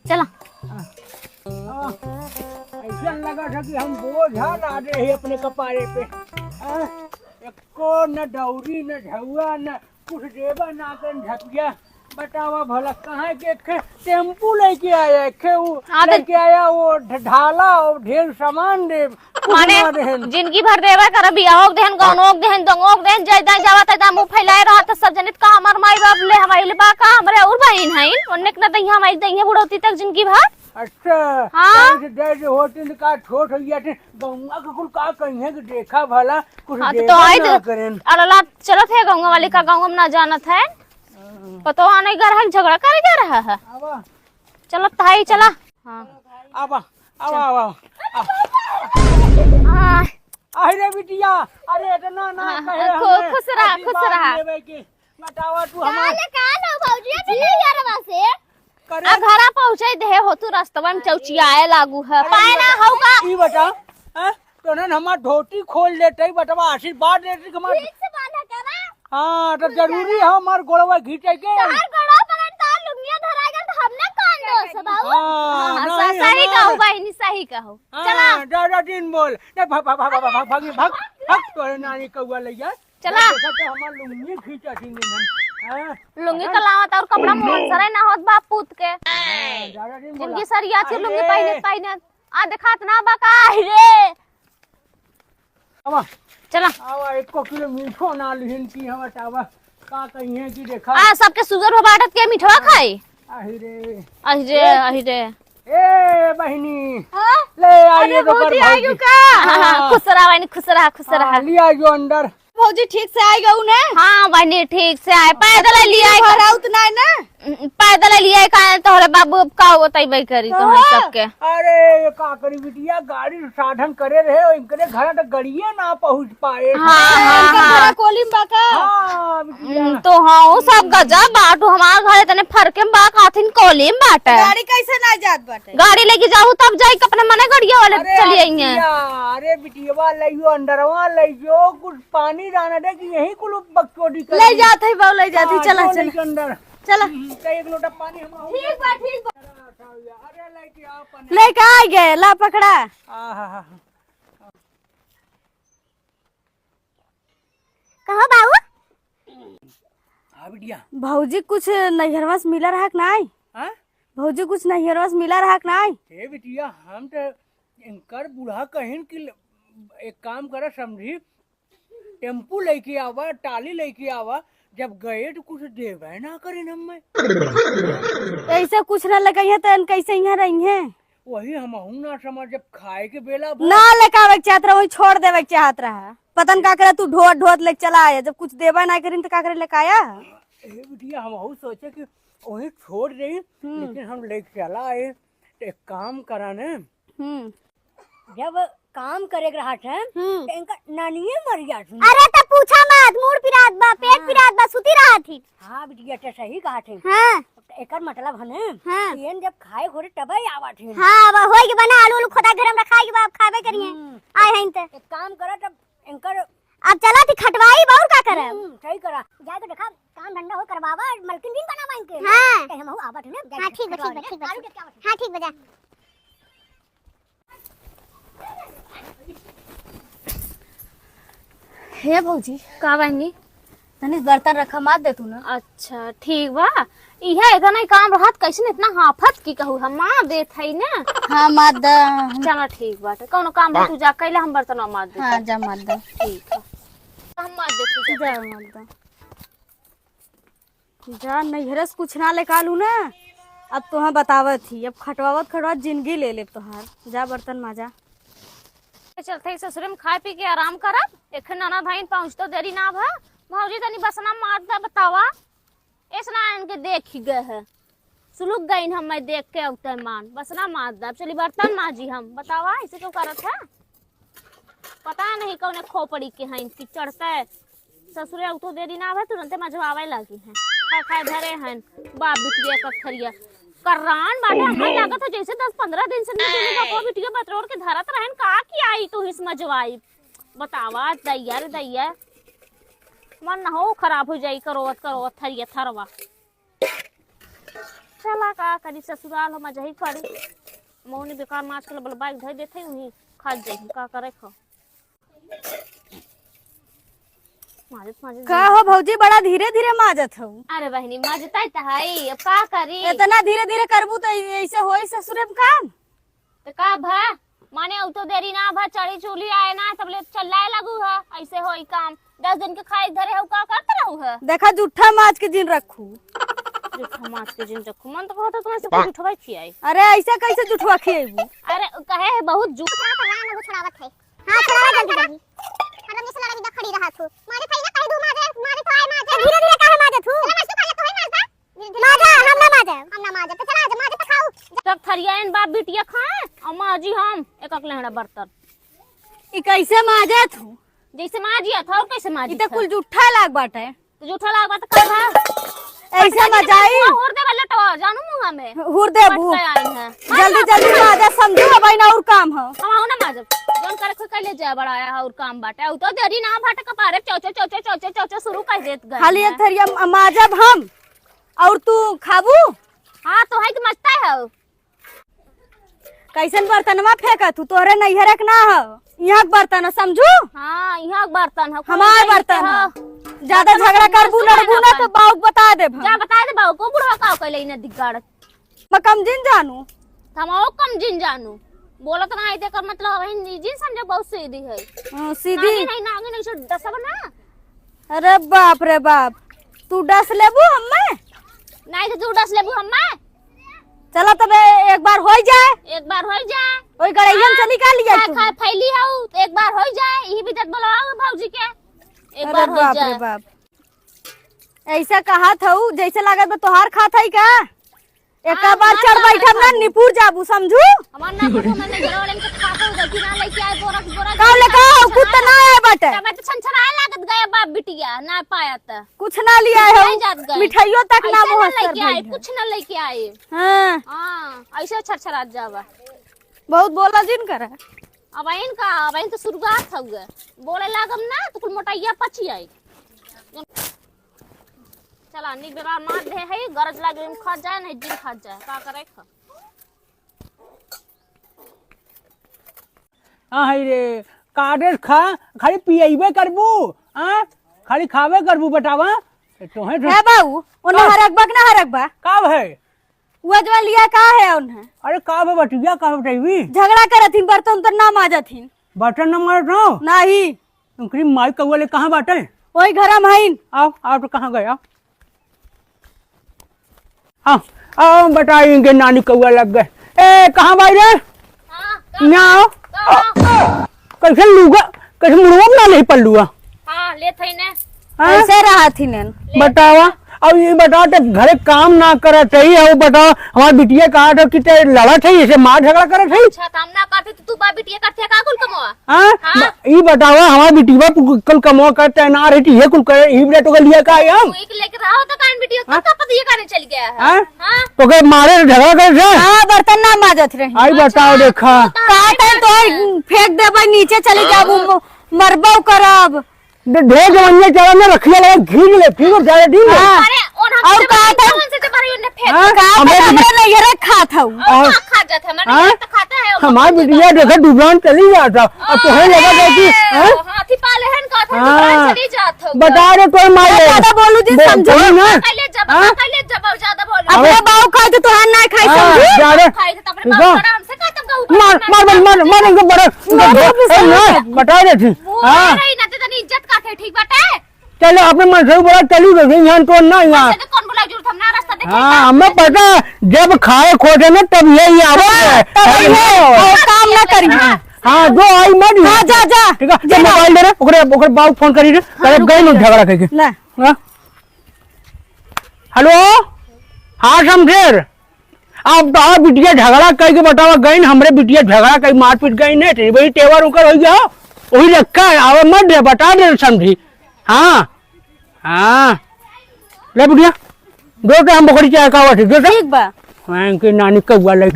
चला। ऐसा लगा था कि हम बोझा ला दे ही अपने कपारे पे। एको न दौरी न झुआ न कुछ देवा ना कर झपिया। बतावा भला कहाँ के टेम्पू लेके आया लेके आया वो ढाला और ढेर सामान दे माने जिंदगी भर देवा कर बियाह देहन गनोक देहन दंगोक देहन जयदा जावा त मुंह फैलाए रहा त सब जनित का हमर माई बाप ले हमाइल बा का हमरे और बहिन है ओन्ने न दई हमाई दई बुढ़ौती तक जिंदगी भर। अच्छा हाँ जैसे होटल का छोट हो गया थे गंगा का कुल का कहीं कि देखा भला कुछ हाँ, देवा ना करें। अल्लाह चलत है गंगा वाली का गाँव में ना जानत है पतो आने घर है झगड़ा करे जा रहा है। चलो ताई चला। हाँ आवा आवा आवा अरे बिटिया अरे इतना ना कहे खुश रहा बतावा तू हमारे घरा पहुंचे दे हो तू रास्ता में चौचियाए लागू है पाए ना होगा ई बता तो ना हमार धोती खोल देते बतावा आशीर्वाद देते हमार हाँ तो जरूरी है हमार गोड़वा घींचे के सही कहो बहनी सही कहो। चला दादा दिन बोल भाग तोरे नानी कौआ ले जा चला हमार लुंगी खींचा थी लुंगी कलावत और कपड़ा मोहन सरे ना होत बाप पूत के जिनकी सरिया थी लुंगी पहने आ दिखात ना बका रे चला आवा 1 किलो मीठो ना लिहन की हम टावा का कहिए कि देखा सबके सुगर हो बाटत के मिठवा खाई अहिरे अहिरे ए बहनी ले आइए तो कर आयु का खुश रहा लिया जो अंदर भौजी ठीक से आएगा उन्हें। हाँ बहनी ठीक से आए पैदल लिया उतना है ना पैदल लिया का तोहरे बाबू का बताइबे करी तो सबके। अरे का करी बिटिया गाड़ी साधन करे रहे इनके घर तक गड़िए ना पहुंच पाए। हाँ कोलिम बाका तो हाँ वो सब गजब बाटू हमारे घर तने फरके बा काथिन कोलिम बाटे गाड़ी कैसे ना जात बाटे गाड़ी लेके जाऊ तब जाई अपने मने गड़िया वाले चली आएंगे। अरे बिटिया लियो अंदरवा लियो कुछ पानी जाना दे कि यही कुल बकचोदी ले जाते है ले जाती चला चला अंदर चला एक लोटा पानी हम ठीक बा अरे लेके आ पानी लेके आ गए ला पकड़ा। कहो बाबू हाँ बिटिया भौजी कुछ नैहरवा से मिला रहा नहीं भौजी कुछ नैहरवा से मिला रहा नहीं हे बिटिया हम तो इनकर बूढ़ा कहिन कि एक काम करा समझी टेम्पू लेके आवा टाली लेके आवा जब गए तो कुछ देवे ना करे हमें ऐसा कुछ ना लगा है तो कैसे यहाँ रही है वही हम ना समझ जब खाए के बेला ना लेके चाहत रहा वही छोड़ देवे चाहत रहा पतन का करे तू ढोत ढोत ले चला आया जब कुछ देवा ना करी तो का करे लेके आया। बिटिया हम सोचे कि वही छोड़ दे लेकिन हम लेके चला आए एक काम करा ने जब काम करे रहा था इनका नानिये मर गया। अरे तो पूछा मत मूड पिरात बा पेट पिरात बा सुती रहा थी। हाँ बिटिया तो सही कहा थे। हाँ एकर मतलब है ना हाँ येन जब खाए खोरे तबे आवा थे। हाँ अब होई के बना आलू आलू खोदा गरम रखाई के बाप खावे करिए आए हैं त एक काम करा तब इनकर अब चला थी खटवाई बहुत का करे सही करा जाए तो देखा काम धंधा हो करवावा मलकिन दिन बनावा इनके। हां हम आवा थे ना। हां ठीक बा ठीक बा हां ठीक बा हे भौजी का बहनी तनी बर्तन रखा मत दे तू ना। अच्छा ठीक बा इहे इतना ही काम रहत कैसे इतना हाफत की कहू हम मार देत है ना। हाँ मत द चलो ठीक बाटे कौनो काम तू जा कैला हम बर्तन मार दे। हाँ जा मत द ठीक है हम मार देते जा मत द जा नैहरस कुछ ना लेकालू ना अब तुहा बतावत थी अब खटवावत जिंदगी ले ले तोहार जा बर्तन माजा चलते ससुरे में खाए पी के आराम करब एक नाना धाइन पहुंच तो देरी ना भा भौजी तनी बसना मार दे बतावा ऐसा इनके देख ही गए है सुलुक गई हम मैं देख के उठते मान बसना मार दे चली बर्तन माजी हम बतावा ऐसे क्यों करत है पता नहीं कौन खोपड़ी के हैं इनकी चढ़ते ससुरे उठो देरी ना भा तुरंत मजवावे लगी है खाए खाए धरे हैं बाप बिटिया का खरिया करान बाटे हमें लागत है जैसे 10-15 दिन से नहीं का को बिटिया बतरोड़ के धरत रहन का की आई तू हिस मजवाई बतावा दैया रे दैया मन न हो खराब हो जाई करोवत थरिया थरवा चला का करी ससुराल हो मजा ही पड़ी मौनी बेकार माछ के बाइक धर देते वही खा जाई का करे खा माजत का हो भौजी बड़ा धीरे धीरे माजत हो। अरे बहनी माजता ही है अब का करी इतना धीरे धीरे करबू तो ऐसे होई ससुरे में काम तो का भा माने अब तो देरी ना भा चढ़ी चूली आए ना तबले चलाए लगू है ऐसे होई काम 10 दिन के खाई धरे हो का करते रहू है देखा जूठा माछ के दिन रखू जूठा माछ के दिन रखू मन तो कहता तुम्हें से कुछ उठवाई खियाई अरे ऐसा कैसे जुठवा खिएबू अरे कहे है बहुत जूठ वो छुड़ावत है हां छुड़ावा जल्दी जल्दी मतलब जैसे लड़ा कि खड़ी रहा तू मारे थई ना कह दू मारे तो आए माजे धीरे धीरे काहे माजे तू चला मस्त पहले तो है माजा हम ना माजे तो चला आज माजे तो खाओ सब थरियान बाप बिटिया खाए अम्मा जी हम एक एक लेहड़ा बर्तन ई कैसे माजत हो जैसे माजिया था और कैसे ई माजी तो कुल जुठा लाग बाटे तो जूठा लाग बात कर भा ऐसे मजाई और दे लटवा जानू मुंह में हुर देबू आई है जल्दी जल्दी माजा समझो अब ना और काम हो हम आओ ना माजब जोन करे कोई ले जा बड़ाया और काम बाटे उ तो देरी ना भाटे कपारे चौचो शुरू कर देत गए खाली एक थरिया माजब हम और तू खाबू हां तो है कि मस्ता है कैसन बर्तनवा फेंका तू तोरे नैहर के ना हो यहाँ के बर्तन समझू हां यहां बर्तन है हमार बर्तन है ज्यादा झगड़ा करबू लड़बू ना तो बाऊ बता दे जा बता दे बाऊ को बुढ़वा का कहले इने दिगाड़ मैं कम दिन जानू हमाओ कम जिन जानू बोलत ना है कर मतलब है निजी समझे बहुत सीधी है सीधी नागी नहीं से दसब ना अरे बाप रे बाप तू डस लेबू हम्मे नहीं तो तू डस लेबू हम्मे चला तब एक बार हो जाए ओई गड़ैयन से निकाल लिया तू खा फैली है तो एक बार हो जाए यही भी तक बुलाओ भौजी के एक बार हो बाप जाए रे बाप ऐसा कहा था जैसे लागत बा तोहार खात है का एक बार चढ़ बैठब ना निपुर जाबू समझू हमार ना कुछ मैंने घर वाले के खाता उधर की ना लेके आए बोरा का ले का कुत्ता ना आए बाटे मैं तो छनछनाए लागत गए बाप बिटिया ना पाया त कुछ ना लिया नहीं जात है गए। मिठाइयों तक ना ऐसे मुहस्सर लेके आए भइल है। कुछ ना लेके आए हां हां ऐसे छरछरात जावा बहुत बोला जिन करे अब इन तो शुरुआत हो गए बोले लागम ना तो कुल मोटाइया पची आई चला नी बेकार मार दे है गरज लागे खा जाए नहीं जिन खा जाए का करे खा हाय रे काडेस खा खाली पियबे करबू हां खाली खावे करबू बतावा तोहे है बाऊ ओने हरकबा के ना हरकबा का है वो जो लिया का है उन्हें अरे का है बटिया का बताइबी झगड़ा करथिन बर्तन तो ना माजथिन बटन नंबर नो नहीं उनकी माई कौवा ले कहां बाटे वही घर में हईन आओ तो कहां गए हाँ आओ बताएंगे नानी कौआ लग गए ए कहाँ भाई रे हां यहाँ कैसे लूगा कैसे मुड़वा ना नहीं पल्लुआ हां ले थई ने ऐसे रहा थी नैन बतावा अब ये बताओ तो घरे काम ना करा चाहिए वो बताओ हमारी बिटिया कहा था कि लड़ा चाहिए इसे मार झगड़ा करा चाहिए अच्छा काम ना करते तो तू बा बिटिया करते का कुल कमवा हाँ ये बताओ हमारी बिटिया कल कमवा करते ना रही ये कुल करे ये बेटा तो लिया का हम एक लेके रहो तो कान बिटिया का पता ये करने चल गया है हाँ हां तो क्या मारे झगड़ा करे हाँ बर्तन ना माजत रही आई बताओ देखा काटे तो फेंक देबे नीचे चली जाबू मरबो करब ढेर जवनिया चारा में रखिया लगा घीच ले ठीक है ज्यादा दिन अरे और काटे कौन से बारे ने फेंक काटे हमरे नैहर खात हूं और खा जाता है मैंने तो खाता है हमारी बिटिया देखा दुकान चली जाता अब तो है लगा कि हाथी पाले हन का था दुकान चली जात हो बता रहे तो मारे ज्यादा बोलू जी समझो ना पहले जब ज्यादा बोल अपने बाऊ खाए तो तोहार ना खाई समझू ज्यादा खाए तो अपने बाप आराम से का तब मार मार मार मार इनको बड़ा बता रहे थे हां रही ना तो इज्जत का थे ठीक बाटे चलो अपने मन से बड़ा चली गई यहाँ तो ना यहाँ कौन बोला जरूरत हम ना रास्ता देखे हाँ हमें पता जब खाए खोटे ना तब यही आवाज और काम ना करी हाँ जो आई मत हाँ जा जा ठीक है जब मोबाइल दे रहे ओकरे बाबू फोन करी रे करे गई न झगड़ा करके ना हेलो हाँ शमशेर अब तो बिटिया झगड़ा करके बतावा गई हमरे बिटिया झगड़ा कई मारपीट गई नहीं वही तेवर उकर हो गया वही रखा है आवे मत दे बता दे समझी हाँ हाँ ले बिटिया दो हम बकरी चाय का हुआ थी ठीक बा नानी कौआ लग गया